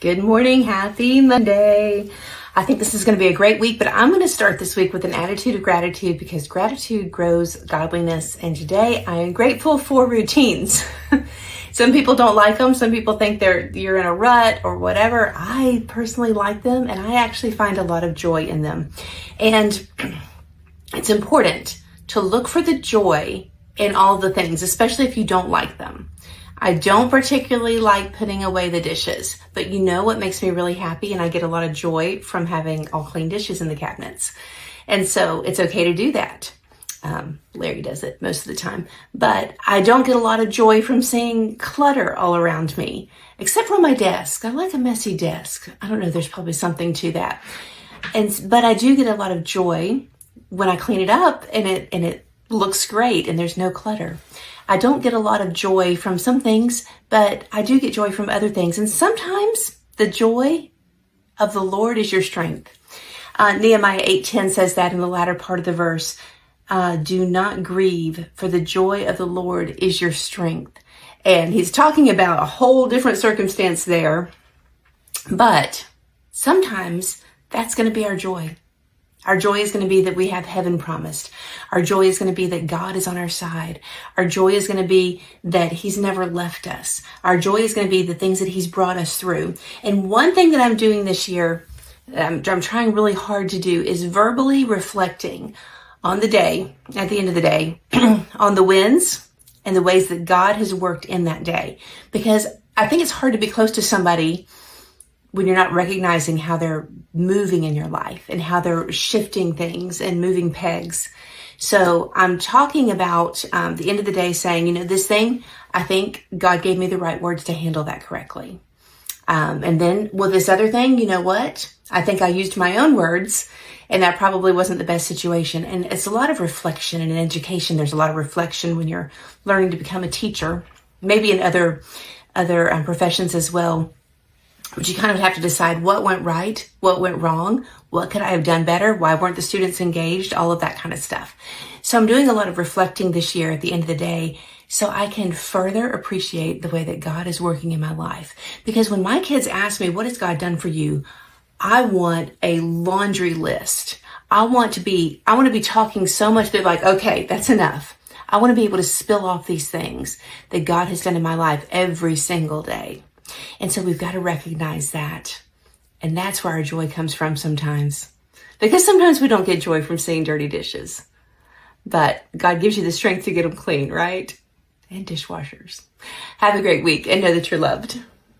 Good morning. Happy Monday. I think this is going to be a great week, but I'm going to start this week with an attitude of gratitude because gratitude grows godliness. And today I am grateful for routines. Some people don't like them. Some people think you're in a rut or whatever. I personally like them, and I actually find a lot of joy in them. And it's important to look for the joy in all the things, especially if you don't like them. I don't particularly like putting away the dishes, but you know what makes me really happy, and I get a lot of joy from having all clean dishes in the cabinets. And so it's okay to do that. Larry does it most of the time, but I don't get a lot of joy from seeing clutter all around me, except for my desk. I like a messy desk. I don't know, there's probably something to that. But I do get a lot of joy when I clean it up and it looks great and there's no clutter. I don't get a lot of joy from some things, but I do get joy from other things. And sometimes the joy of the Lord is your strength. Nehemiah 8:10 says that in the latter part of the verse. Do not grieve, for the joy of the Lord is your strength. And he's talking about a whole different circumstance there. But sometimes that's going to be our joy. Our joy is going to be that we have heaven promised. Our joy is going to be that God is on our side. Our joy is going to be that he's never left us. Our joy is going to be the things that he's brought us through. And one thing that I'm doing this year, I'm trying really hard to do, is verbally reflecting on the day, at the end of the day, on the wins and the ways that God has worked in that day. Because I think it's hard to be close to somebody when you're not recognizing how they're moving in your life and how they're shifting things and moving pegs. So I'm talking about the end of the day saying, this thing, I think God gave me the right words to handle that correctly. And then with this other thing, you know what? I think I used my own words and that probably wasn't the best situation. And it's a lot of reflection. And in education, there's a lot of reflection when you're learning to become a teacher, maybe in other professions as well. But you kind of have to decide what went right, what went wrong, what could I have done better, why weren't the students engaged, all of that kind of stuff. So I'm doing a lot of reflecting this year at the end of the day so I can further appreciate the way that God is working in my life. Because when my kids ask me, what has God done for you? I want a laundry list. I want to be talking so much, they're like, okay, that's enough. I want to be able to spill off these things that God has done in my life every single day. And so we've got to recognize that. And that's where our joy comes from sometimes. Because sometimes we don't get joy from seeing dirty dishes. But God gives you the strength to get them clean, right? And dishwashers. Have a great week and know that you're loved.